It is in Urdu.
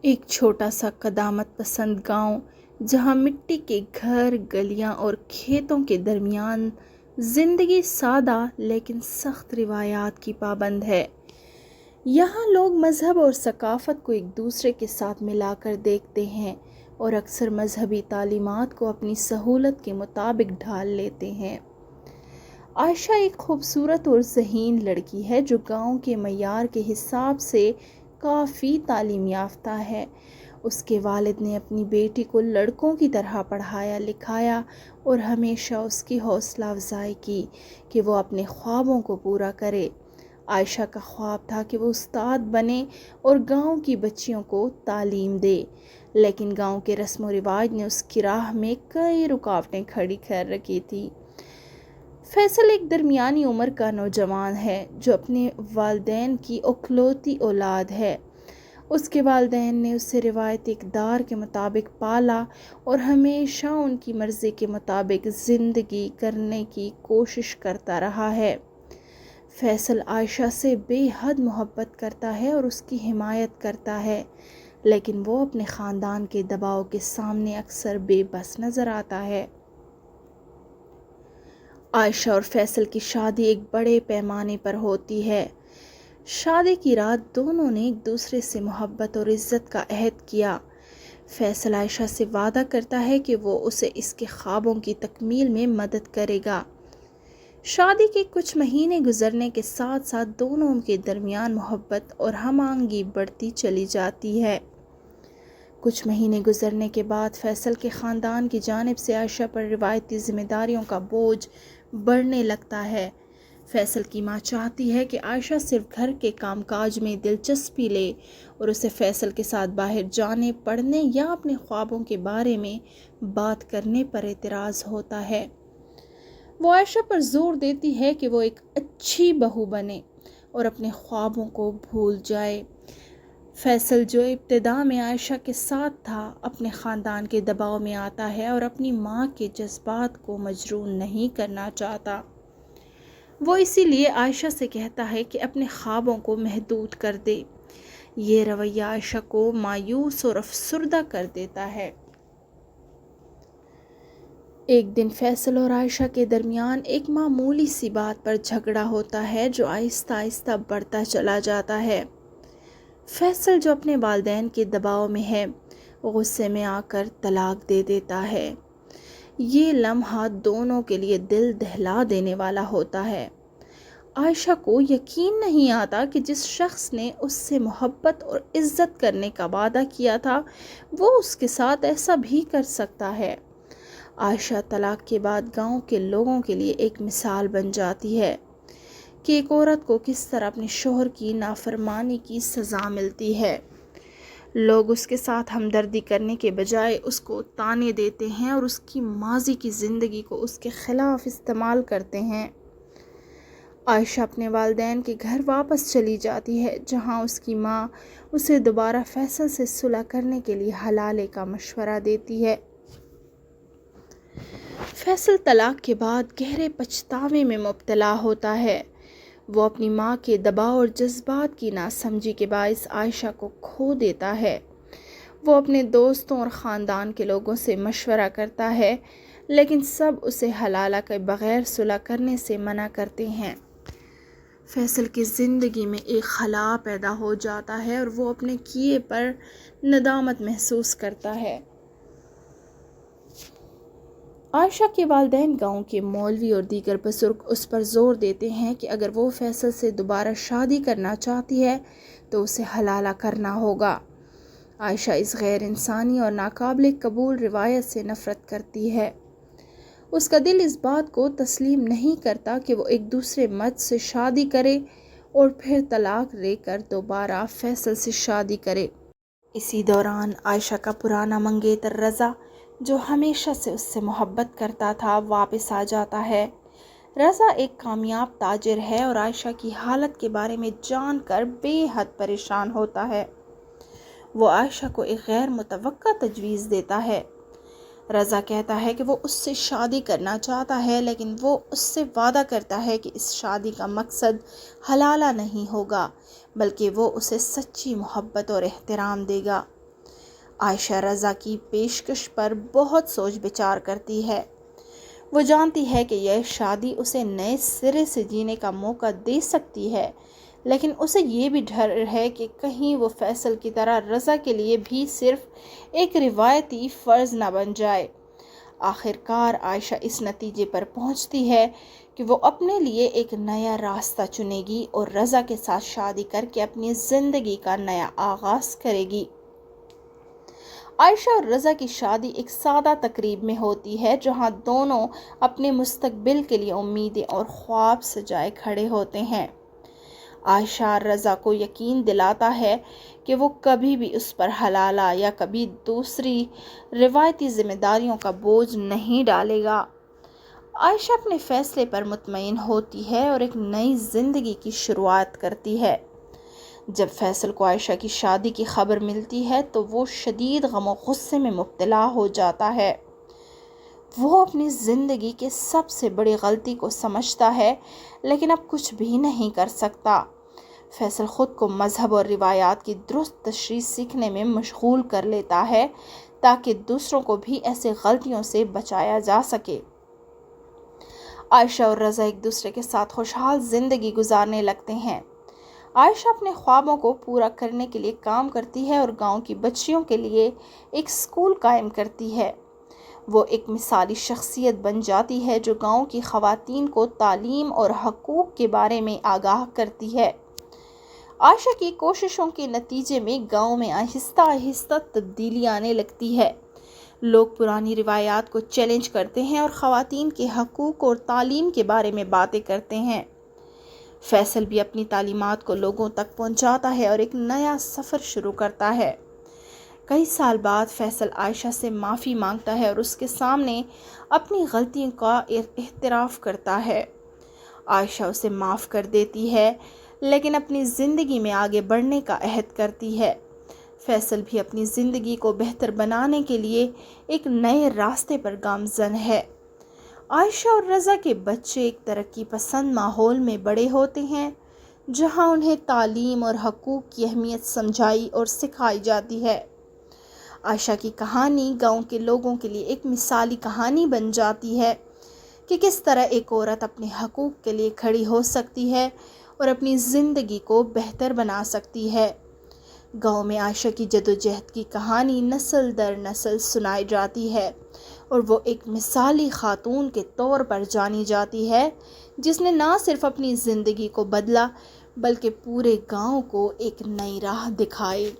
ایک چھوٹا سا قدامت پسند گاؤں جہاں مٹی کے گھر، گلیاں اور کھیتوں کے درمیان زندگی سادہ لیکن سخت روایات کی پابند ہے۔ یہاں لوگ مذہب اور ثقافت کو ایک دوسرے کے ساتھ ملا کر دیکھتے ہیں اور اکثر مذہبی تعلیمات کو اپنی سہولت کے مطابق ڈھال لیتے ہیں۔ عائشہ ایک خوبصورت اور ذہین لڑکی ہے جو گاؤں کے معیار کے حساب سے کافی تعلیم یافتہ ہے۔ اس کے والد نے اپنی بیٹی کو لڑکوں کی طرح پڑھایا لکھایا اور ہمیشہ اس کی حوصلہ افزائی کی کہ وہ اپنے خوابوں کو پورا کرے۔ عائشہ کا خواب تھا کہ وہ استاد بنے اور گاؤں کی بچیوں کو تعلیم دے، لیکن گاؤں کے رسم و رواج نے اس کی راہ میں کئی رکاوٹیں کھڑی کر رکھی تھی۔ فیصل ایک درمیانی عمر کا نوجوان ہے جو اپنے والدین کی اکلوتی اولاد ہے۔ اس کے والدین نے اسے روایتی اقدار کے مطابق پالا اور ہمیشہ ان کی مرضی کے مطابق زندگی کرنے کی کوشش کرتا رہا ہے۔ فیصل عائشہ سے بے حد محبت کرتا ہے اور اس کی حمایت کرتا ہے، لیکن وہ اپنے خاندان کے دباؤ کے سامنے اکثر بے بس نظر آتا ہے۔ عائشہ اور فیصل کی شادی ایک بڑے پیمانے پر ہوتی ہے۔ شادی کی رات دونوں نے ایک دوسرے سے محبت اور عزت کا عہد کیا۔ فیصل عائشہ سے وعدہ کرتا ہے کہ وہ اسے اس کے خوابوں کی تکمیل میں مدد کرے گا۔ شادی کے کچھ مہینے گزرنے کے ساتھ ساتھ دونوں کے درمیان محبت اور ہم آہنگی بڑھتی چلی جاتی ہے۔ کچھ مہینے گزرنے کے بعد فیصل کے خاندان کی جانب سے عائشہ پر روایتی ذمہ داریوں کا بوجھ بڑھنے لگتا ہے۔ فیصل کی ماں چاہتی ہے کہ عائشہ صرف گھر کے کام کاج میں دلچسپی لے اور اسے فیصل کے ساتھ باہر جانے، پڑھنے یا اپنے خوابوں کے بارے میں بات کرنے پر اعتراض ہوتا ہے۔ وہ عائشہ پر زور دیتی ہے کہ وہ ایک اچھی بہو بنے اور اپنے خوابوں کو بھول جائے۔ فیصل جو ابتدا میں عائشہ کے ساتھ تھا، اپنے خاندان کے دباؤ میں آتا ہے اور اپنی ماں کے جذبات کو مجروح نہیں کرنا چاہتا۔ وہ اسی لیے عائشہ سے کہتا ہے کہ اپنے خوابوں کو محدود کر دے۔ یہ رویہ عائشہ کو مایوس اور افسردہ کر دیتا ہے۔ ایک دن فیصل اور عائشہ کے درمیان ایک معمولی سی بات پر جھگڑا ہوتا ہے جو آہستہ آہستہ بڑھتا چلا جاتا ہے۔ فیصل جو اپنے والدین کے دباؤ میں ہے، غصے میں آ کر طلاق دے دیتا ہے۔ یہ لمحہ دونوں کے لیے دل دہلا دینے والا ہوتا ہے۔ عائشہ کو یقین نہیں آتا کہ جس شخص نے اس سے محبت اور عزت کرنے کا وعدہ کیا تھا، وہ اس کے ساتھ ایسا بھی کر سکتا ہے۔ عائشہ طلاق کے بعد گاؤں کے لوگوں کے لیے ایک مثال بن جاتی ہے کہ ایک عورت کو کس طرح اپنے شوہر کی نافرمانی کی سزا ملتی ہے۔ لوگ اس کے ساتھ ہمدردی کرنے کے بجائے اس کو طعنے دیتے ہیں اور اس کی ماضی کی زندگی کو اس کے خلاف استعمال کرتے ہیں۔ عائشہ اپنے والدین کے گھر واپس چلی جاتی ہے، جہاں اس کی ماں اسے دوبارہ فیصل سے صلح کرنے کے لیے حلالے کا مشورہ دیتی ہے۔ فیصل طلاق کے بعد گہرے پچھتاوے میں مبتلا ہوتا ہے۔ وہ اپنی ماں کے دباؤ اور جذبات کی ناسمجھی کے باعث عائشہ کو کھو دیتا ہے۔ وہ اپنے دوستوں اور خاندان کے لوگوں سے مشورہ کرتا ہے، لیکن سب اسے حلالہ کے بغیر صلح کرنے سے منع کرتے ہیں۔ فیصل کی زندگی میں ایک خلا پیدا ہو جاتا ہے اور وہ اپنے کیے پر ندامت محسوس کرتا ہے۔ عائشہ کے والدین گاؤں کے مولوی اور دیگر بزرگ اس پر زور دیتے ہیں کہ اگر وہ فیصل سے دوبارہ شادی کرنا چاہتی ہے تو اسے حلالہ کرنا ہوگا۔ عائشہ اس غیر انسانی اور ناقابل قبول روایت سے نفرت کرتی ہے۔ اس کا دل اس بات کو تسلیم نہیں کرتا کہ وہ ایک دوسرے مرد سے شادی کرے اور پھر طلاق لے کر دوبارہ فیصل سے شادی کرے۔ اسی دوران عائشہ کا پرانا منگیتر رضا، جو ہمیشہ سے اس سے محبت کرتا تھا، واپس آ جاتا ہے۔ رضا ایک کامیاب تاجر ہے اور عائشہ کی حالت کے بارے میں جان کر بے حد پریشان ہوتا ہے۔ وہ عائشہ کو ایک غیر متوقع تجویز دیتا ہے۔ رضا کہتا ہے کہ وہ اس سے شادی کرنا چاہتا ہے، لیکن وہ اس سے وعدہ کرتا ہے کہ اس شادی کا مقصد حلالہ نہیں ہوگا، بلکہ وہ اسے سچی محبت اور احترام دے گا۔ عائشہ رضا کی پیشکش پر بہت سوچ بچار کرتی ہے۔ وہ جانتی ہے کہ یہ شادی اسے نئے سرے سے جینے کا موقع دے سکتی ہے، لیکن اسے یہ بھی ڈر ہے کہ کہیں وہ فیصل کی طرح رضا کے لیے بھی صرف ایک روایتی فرض نہ بن جائے۔ آخر کار عائشہ اس نتیجے پر پہنچتی ہے کہ وہ اپنے لیے ایک نیا راستہ چنے گی اور رضا کے ساتھ شادی کر کے اپنی زندگی کا نیا آغاز کرے گی۔ عائشہ اور رضا کی شادی ایک سادہ تقریب میں ہوتی ہے، جہاں دونوں اپنے مستقبل کے لیے امیدیں اور خواب سجائے کھڑے ہوتے ہیں۔ عائشہ رضا کو یقین دلاتا ہے کہ وہ کبھی بھی اس پر حلالہ یا کبھی دوسری روایتی ذمہ داریوں کا بوجھ نہیں ڈالے گا۔ عائشہ اپنے فیصلے پر مطمئن ہوتی ہے اور ایک نئی زندگی کی شروعات کرتی ہے۔ جب فیصل کو عائشہ کی شادی کی خبر ملتی ہے تو وہ شدید غم و غصے میں مبتلا ہو جاتا ہے۔ وہ اپنی زندگی کے سب سے بڑی غلطی کو سمجھتا ہے، لیکن اب کچھ بھی نہیں کر سکتا۔ فیصل خود کو مذہب اور روایات کی درست تشریح سیکھنے میں مشغول کر لیتا ہے تاکہ دوسروں کو بھی ایسے غلطیوں سے بچایا جا سکے۔ عائشہ اور رضا ایک دوسرے کے ساتھ خوشحال زندگی گزارنے لگتے ہیں۔ عائشہ اپنے خوابوں کو پورا کرنے کے لیے کام کرتی ہے اور گاؤں کی بچیوں کے لیے ایک اسکول قائم کرتی ہے۔ وہ ایک مثالی شخصیت بن جاتی ہے جو گاؤں کی خواتین کو تعلیم اور حقوق کے بارے میں آگاہ کرتی ہے۔ عائشہ کی کوششوں کے نتیجے میں گاؤں میں آہستہ آہستہ تبدیلی آنے لگتی ہے۔ لوگ پرانی روایات کو چیلنج کرتے ہیں اور خواتین کے حقوق اور تعلیم کے بارے میں باتیں کرتے ہیں۔ فیصل بھی اپنی تعلیمات کو لوگوں تک پہنچاتا ہے اور ایک نیا سفر شروع کرتا ہے۔ کئی سال بعد فیصل عائشہ سے معافی مانگتا ہے اور اس کے سامنے اپنی غلطیوں کا اعتراف کرتا ہے۔ عائشہ اسے معاف کر دیتی ہے، لیکن اپنی زندگی میں آگے بڑھنے کا عہد کرتی ہے۔ فیصل بھی اپنی زندگی کو بہتر بنانے کے لیے ایک نئے راستے پر گامزن ہے۔ عائشہ اور رضا کے بچے ایک ترقی پسند ماحول میں بڑے ہوتے ہیں، جہاں انہیں تعلیم اور حقوق کی اہمیت سمجھائی اور سکھائی جاتی ہے۔ عائشہ کی کہانی گاؤں کے لوگوں کے لیے ایک مثالی کہانی بن جاتی ہے کہ کس طرح ایک عورت اپنے حقوق کے لیے کھڑی ہو سکتی ہے اور اپنی زندگی کو بہتر بنا سکتی ہے۔ گاؤں میں عائشہ کی جدوجہد کی کہانی نسل در نسل سنائی جاتی ہے اور وہ ایک مثالی خاتون کے طور پر جانی جاتی ہے، جس نے نہ صرف اپنی زندگی کو بدلا بلکہ پورے گاؤں کو ایک نئی راہ دکھائی۔